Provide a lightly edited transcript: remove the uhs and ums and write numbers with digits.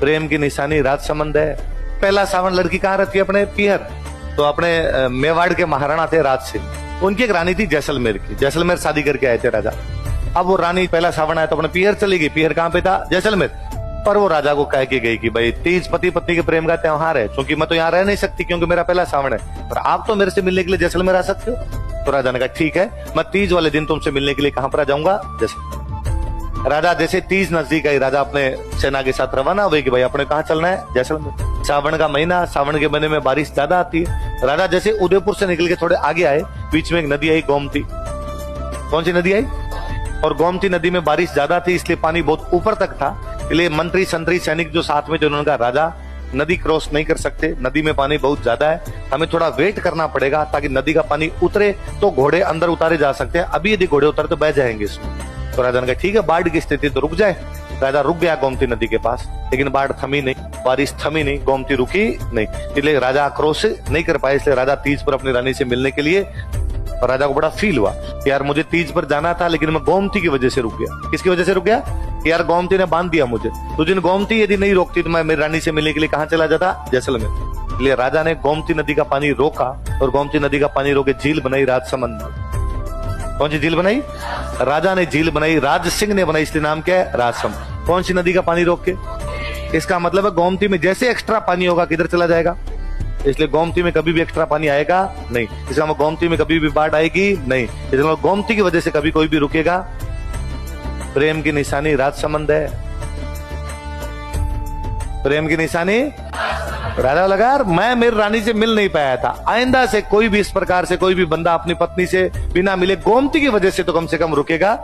प्रेम की निशानी राजसमंद है। पहला सावन लड़की कहाँ रहती है? अपने पियर। तो अपने मेवाड़ के महाराणा थे राज सिंह, उनकी एक रानी थी जैसलमेर की। जैसलमेर शादी करके आए थे राजा। अब वो रानी पहला सावन आया तो अपने पियर चली गई। पियर कहाँ पे था? जैसलमेर। पर वो राजा को कह के गई कि भाई तीज पति पत्नी के प्रेम का त्योहार है, क्योंकि मैं तो यहाँ रह नहीं सकती क्योंकि मेरा पहला सावन है, पर आप तो मेरे से मिलने के लिए जैसलमेर आ सकते हो। तो राजा ने कहा ठीक है, मैं तीज वाले दिन तुमसे मिलने के लिए कहां पर आ जाऊंगा? जैसलमेर। राजा जैसे तीज नजदीक आई, राजा अपने सेना के साथ रवाना हुए कि भाई अपने कहाँ चलना है? जैसलमेर। सावन का महीना, सावन के महीने में बारिश ज्यादा आती है। राजा जैसे उदयपुर से निकल के थोड़े आगे आए, बीच में एक नदी आई, गोमती। कौन सी नदी आई? और गोमती नदी में बारिश ज्यादा थी, इसलिए पानी बहुत ऊपर तक था। इसलिए मंत्री संतरी सैनिक जो साथ में थे उन्होंने कहा राजा नदी क्रॉस नहीं कर सकते, नदी में पानी बहुत ज्यादा है, हमें थोड़ा वेट करना पड़ेगा ताकि नदी का पानी उतरे तो घोड़े अंदर उतारे जा सकते हैं। अभी यदि घोड़े उतरे तो बह जाएंगे इसमें। तो राजा ने कहा ठीक है, बाढ़ की स्थिति तो रुक जाए। राजा रुक गया गोमती नदी के पास, लेकिन बाढ़ थमी नहीं, बारिश थमी नहीं, गोमती रुकी नहीं। इसलिए राजा आक्रोश नहीं कर पाए। इसलिए राजा तीज पर अपनी रानी से मिलने के लिए, और राजा को बड़ा फील हुआ कि यार मुझे तीज पर जाना था लेकिन मैं गोमती की वजह से रुक गया। किसकी वजह से रुक गया? यार गोमती ने बांध दिया मुझे। तो जिन गोमती यदि नहीं रोकती तो मैं मेरी रानी से मिलने के लिए कहां चला जाता? जैसलमेर। इसलिए राजा ने गोमती नदी का पानी रोका और गोमती नदी का पानी रोके झील बनाई राजसमंद। कौन सी झील बनाई? राजा ने झील बनाई, राज सिंह ने बनाई, इसलिए नाम क्या है? राजसमंद। कौन सी नदी का पानी रोक के? इसका मतलब है गोमती में जैसे एक्स्ट्रा पानी होगा किधर चला जाएगा? इसलिए गोमती में कभी भी एक्स्ट्रा पानी आएगा नहीं। इसका मतलब गोमती में कभी भी बाढ़ आएगी नहीं। इसलिए गोमती की वजह से कभी कोई भी रुकेगा। प्रेम की निशानी राजसमंद है। प्रेम की निशानी राजा लगा, मैं मेरी रानी से मिल नहीं पाया था, आइंदा से कोई भी इस प्रकार से कोई भी बंदा अपनी पत्नी से बिना मिले गोमती की वजह से तो कम रुकेगा